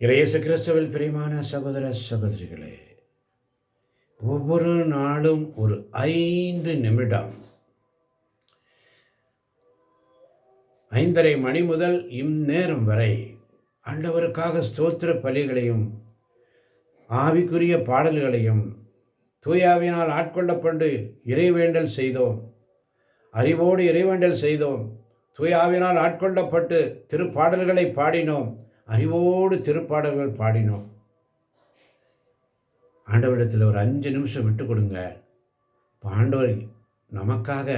இயேசு கிறிஸ்துவில் பிரியமான சகோதர சகோதரிகளே, ஒவ்வொரு நாளும் ஒரு 5 நிமிடம் 5:30 மணி முதல் இந்நேரம் வரை ஆண்டவருக்காக ஸ்தோத்திர பலிகளையும் ஆவிக்குரிய பாடல்களையும் தூயாவினால் ஆட்கொள்ளப்பட்டு இறைவேண்டல் செய்தோம். அறிவோடு இறைவேண்டல் செய்தோம். தூயாவினால் ஆட்கொள்ளப்பட்டு திருப்பாடல்களை பாடினோம். அறிவோடு திருப்பாடல்கள் பாடினோம். ஆண்டவரிடத்தில் ஒரு 5 நிமிஷம் விட்டு கொடுங்க. ஆண்டவர் நமக்காக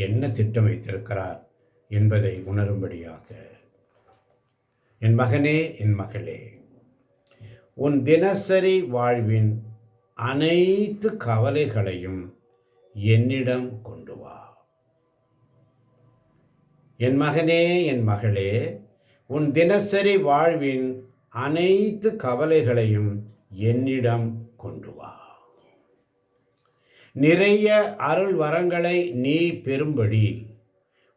என்ன திட்டம் வைத்திருக்கிறார் என்பதை உணரும்படியாக. என் மகனே, என் மகளே, உன் தினசரி வாழ்வின் அனைத்து கவலைகளையும் என்னிடம் கொண்டு வா. என் மகனே, என் மகளே, உன் தினசரி வாழ்வின் அனைத்து கவலைகளையும் என்னிடம் கொண்டு வா. நிறைய அருள் வரங்களை நீ பெறும்படி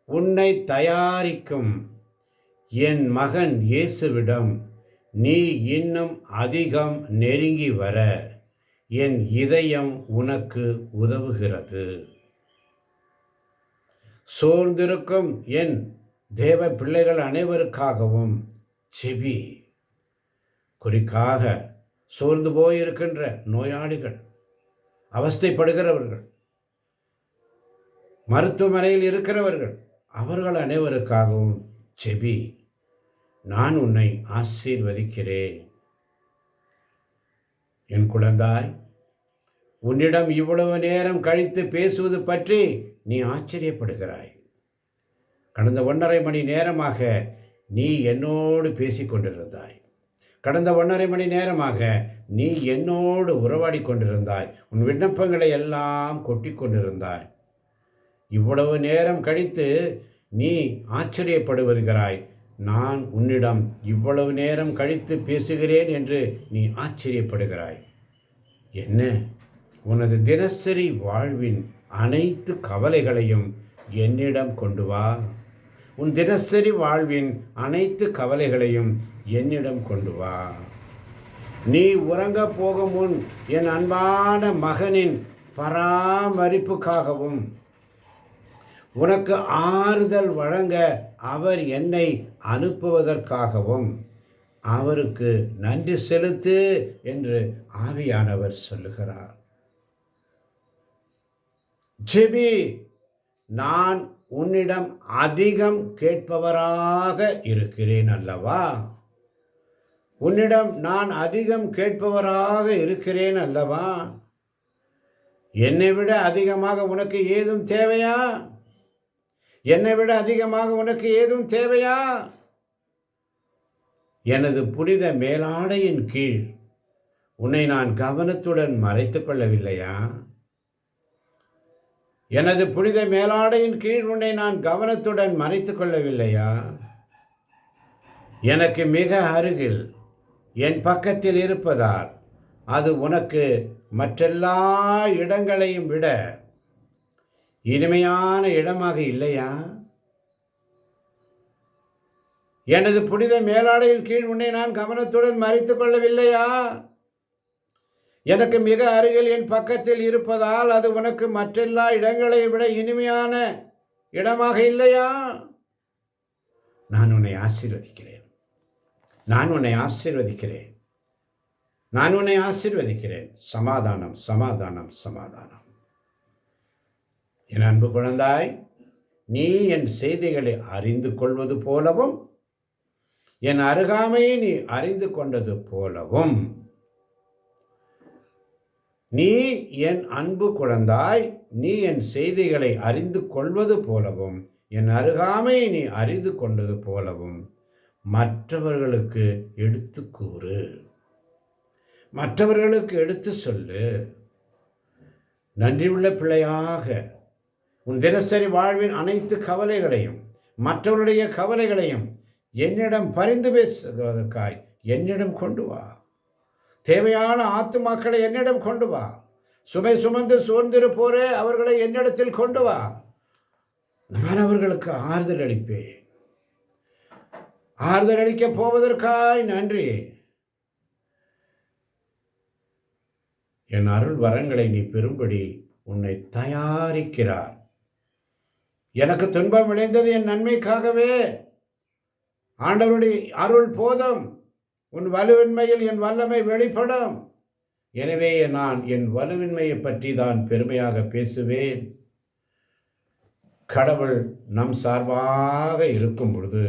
உன்னை தயாரிக்கும் என் மகன் இயேசுவிடம் நீ இன்னும் அதிகம் நெருங்கி வர என் இதயம் உனக்கு உதவுகிறது. சோர்ந்திருக்கும் என் தேவ பிள்ளைகள் அனைவருக்காகவும் செபி. குறிக்காக சோர்ந்து போயிருக்கின்ற நோயாளிகள், அவஸ்தைப்படுகிறவர்கள், மருத்துவமனையில் இருக்கிறவர்கள், அவர்கள் அனைவருக்காகவும் செபி. நான் உன்னை ஆசீர்வதிக்கிறேன். என் குழந்தாய், உன்னிடம் இவ்வளவு நேரம் கழித்து பேசுவது பற்றி நீ ஆச்சரியப்படுகிறாய். கடந்த 1.5 மணி நேரமாக நீ என்னோடு பேசிக்கொண்டிருந்தாய். கடந்த 1.5 மணி நேரமாக நீ என்னோடு உறவாடி கொண்டிருந்தாய். உன் விண்ணப்பங்களை எல்லாம் கொட்டி கொண்டிருந்தாய். இவ்வளவு நேரம் கழித்து நீ ஆச்சரியப்படுகிறாய். நான் உன்னிடம் இவ்வளவு நேரம் கழித்து பேசுகிறேன் என்று நீ ஆச்சரியப்படுகிறாய். என்ன? உனது தினசரி வாழ்வின் அனைத்து கவலைகளையும் என்னிடம் கொண்டு வா. உன் தினசரி வாழ்வின் அனைத்து கவலைகளையும் என்னிடம் கொண்டு வா. நீ உறங்க போகும் முன் என் அன்பான மகனின் பராமரிப்புக்காகவும் உனக்கு ஆறுதல் வழங்க அவர் என்னை அனுப்புவதற்காகவும் அவருக்கு நன்றி செலுத்து என்று ஆவியானவர் சொல்லுகிறார். ஜெபி. நான் உன்னிடம் அதிகம் கேட்பவராக இருக்கிறேன் அல்லவா? உன்னிடம் நான் அதிகம் கேட்பவராக இருக்கிறேன் அல்லவா? என்னை விட அதிகமாக உனக்கு ஏதும் தேவையா? என்னை விட அதிகமாக உனக்கு ஏதும் தேவையா? எனது புனித மேலாடையின் கீழ் உன்னை நான் கவனத்துடன் மறைத்துக் கொள்ளவில்லையா? எனது புனித மேலாடையின் கீழ் உன்னை நான் கவனத்துடன் மறைத்துக் கொள்ளவில்லையா? எனக்கு மிக அருகில் என் பக்கத்தில் இருப்பதால் அது உனக்கு மற்றெல்லா இடங்களையும் விட இனிமையான இடமாக இல்லையா? எனது புனித மேலாடையின் கீழ் உன்னை நான் கவனத்துடன் மறைத்துக் கொள்ளவில்லையா? எனக்கு மிக அருகில் என் பக்கத்தில் இருப்பதால் அது உனக்கு மற்றெல்லா இடங்களை விட இனிமையான இடமாக இல்லையா? நான் உன்னை ஆசீர்வதிக்கிறேன். நான் உன்னை ஆசீர்வதிக்கிறேன். நான் உன்னை ஆசீர்வதிக்கிறேன். சமாதானம், சமாதானம், சமாதானம். என் அன்பு குழந்தாய், நீ என் செய்திகளை அறிந்து கொள்வது போலவும் என் அருகாமையை நீ அறிந்து கொண்டது போலவும் நீ என் அன்பு குழந்தாய், நீ என் செய்திகளை அறிந்து கொள்வது போலவும் என் அருகாமையை நீ அறிந்து கொண்டது போலவும் மற்றவர்களுக்கு எடுத்து கூறு. மற்றவர்களுக்கு எடுத்து சொல்லு. நன்றியுள்ள பிள்ளையாக உன் தினசரி வாழ்வின் அனைத்து கவலைகளையும் மற்றவருடைய கவலைகளையும் என்னிடம் பரிந்து பேசுவதற்காய் என்னிடம் கொண்டு வா. தேவையான ஆத்துமாக்களை என்னிடம் கொண்டு வா. சுமை சுமந்து சோர்ந்திருப்போரே, அவர்களை என்னிடத்தில் கொண்டு வா. நான் அவர்களுக்கு ஆறுதல் அளிப்பேன். ஆறுதல் அளிக்கப் போவதற்காய் நன்றி. என் அருள் வரங்களை நீ பெறும்படி உன்னை தயாரிக்கிறார். எனக்கு துன்பம் விளைந்தது என் நன்மைக்காகவே. ஆண்டவருடைய அருள் போதும். உன் வலுவின்மையில் என் வல்லமை வெளிப்படும். எனவே நான் என் வலுவின்மையை பற்றி தான் பெருமையாக பேசுவேன். கடவுள் நம் சார்பாக இருக்கும் பொழுது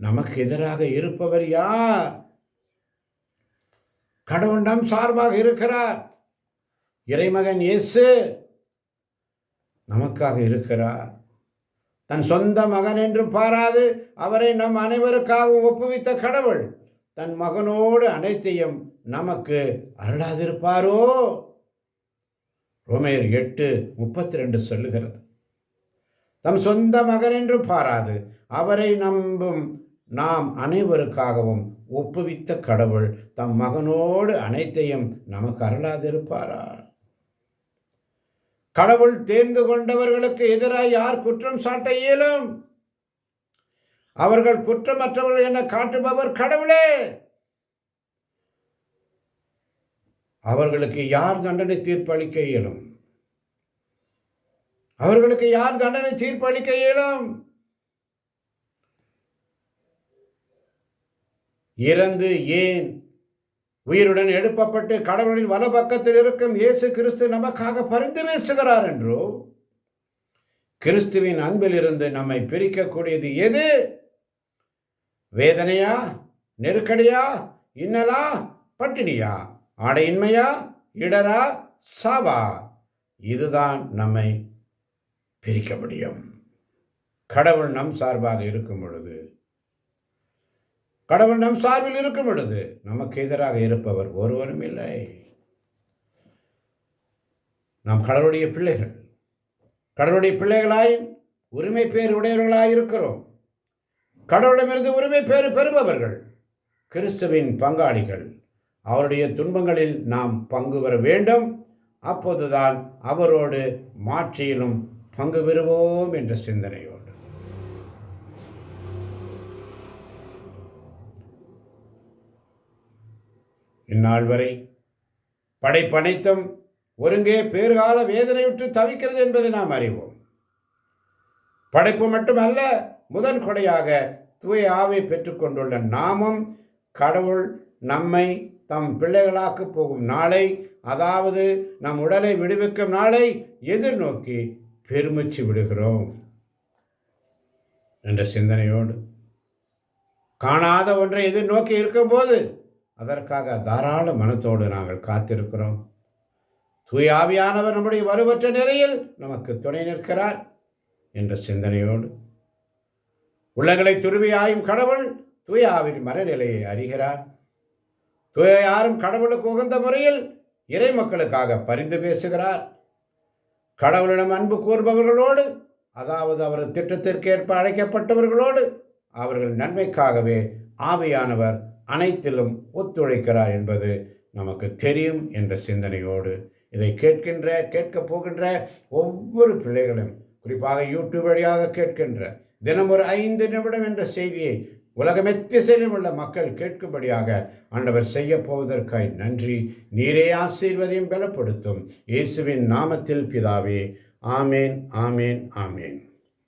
நமக்கு எதிராக இருப்பவர் யார்? கடவுள் நம் சார்பாக இருக்கிறார். இறைமகன் இயேசு நமக்காக இருக்கிறார். தன் சொந்த மகன் என்று பாராது அவரை நம் அனைவருக்காகவும் ஒப்புவித்த கடவுள் தன் மகனோடு அனைத்தையும் நமக்கு அருளாதிருப்பாரோ? ரோமேயர் 8:32 சொல்லுகிறது. தம் சொந்த மகன் என்று பாராது அவரை நம்பும் நாம் அனைவருக்காகவும் ஒப்புவித்த கடவுள் தம் மகனோடு அனைத்தையும் நமக்கு அருளாதிருப்பாரா? கடவுள் தேர்ந்து கொண்டவர்களுக்கு எதிராக யார் குற்றம் சாட்ட இயலும்? அவர்கள் குற்றமற்றவர்கள் என காட்டுபவர் கடவுளே. அவர்களுக்கு யார் தண்டனை தீர்ப்பளிக்க இயலும்? அவர்களுக்கு யார் தண்டனை தீர்ப்பளிக்க இயலும்? இறந்து ஏன் உயிருடன் எழுப்பப்பட்டு கடவுளின் வலப்பக்கத்தில் இருக்கும் இயேசு கிறிஸ்து நமக்காக பரிந்து பேசுகிறார் என்றோ? கிறிஸ்துவின் அன்பில் இருந்து நம்மை பிரிக்கக்கூடியது எது? வேதனையா, நெருக்கடியா, இன்னலா, பட்டினியா, ஆடையின்மையா, இடரா, சாவா? இதுதான் நம்மை பிரிக்க முடியும். கடவுள் நம் சார்பாக இருக்கும் பொழுது, கடவுள் நம் சார்பில் இருக்கும் பொழுது நமக்கு எதிராக இருப்பவர் ஒருவரும் இல்லை. நாம் கடவுளுடைய பிள்ளைகள். கடவுளுடைய பிள்ளைகளாய் உரிமை பேர் உடையவர்களாய் இருக்கிறோம். கடவுளிடமிருந்து உரிமை பேறு பெறுபவர்கள், கிறிஸ்துவின் பங்காளிகள். அவருடைய துன்பங்களில் நாம் பங்கு பெற வேண்டும். அப்போதுதான் அவரோடு மாட்சியிலும் பங்கு பெறுவோம் என்ற சிந்தனையோடு இந்நாள் வரை படைப்பனைத்தும் ஒருங்கே பேறுகால வேதனையுற்று தவிக்கிறது என்பதை நாம் அறிவோம். படைப்பு மட்டுமல்ல, முதன் கொடையாக தூய ஆவியை பெற்றுக்கொண்டுள்ள நாமும் கடவுள் நம்மை தம் பிள்ளைகளாக்கு போகும் நாளை, அதாவது நம் உடலை விடுவிக்கும் நாளை எதிர்நோக்கி பெருமூச்சு விடுகிறோம் என்ற சிந்தனையோடு, காணாத ஒன்றை எதிர்நோக்கி இருக்கும்போது அதற்காக தாராள மனத்தோடு நாங்கள் காத்திருக்கிறோம். தூய ஆவியானவர் நம்முடைய வலுவற்ற நிலையில் நமக்கு துணை நிற்கிறார் என்ற சிந்தனையோடு, உள்ளங்களை துருவி ஆயும் கடவுள் தூய ஆவின் மனநிலையை அறிகிறார். தூய யாரும் கடவுளுக்கு உகந்த முறையில் இறை மக்களுக்காக பரிந்து பேசுகிறார். கடவுளிடம் அன்பு கூறுபவர்களோடு, அதாவது அவர் திட்டத்திற்கு ஏற்ப அழைக்கப்பட்டவர்களோடு, அவர்கள் நன்மைக்காகவே ஆவியானவர் அனைத்திலும் ஒத்துழைக்கிறார் என்பது நமக்கு தெரியும் என்ற சிந்தனையோடு இதை கேட்கப் போகின்ற ஒவ்வொரு பிள்ளைகளும், குறிப்பாக யூடியூப் வழியாக கேட்கின்ற தினம் ஒரு 5 நிமிடம் என்ற செய்தியை உலகமெத்திசையிலும் உள்ள மக்கள் கேட்கும்படியாக ஆண்டவர் செய்ய போவதற்காய் நன்றி. நீரே ஆசீர்வதியும் பலப்படுத்தும். இயேசுவின் நாமத்தில் பிதாவே. ஆமேன், ஆமேன், ஆமேன்.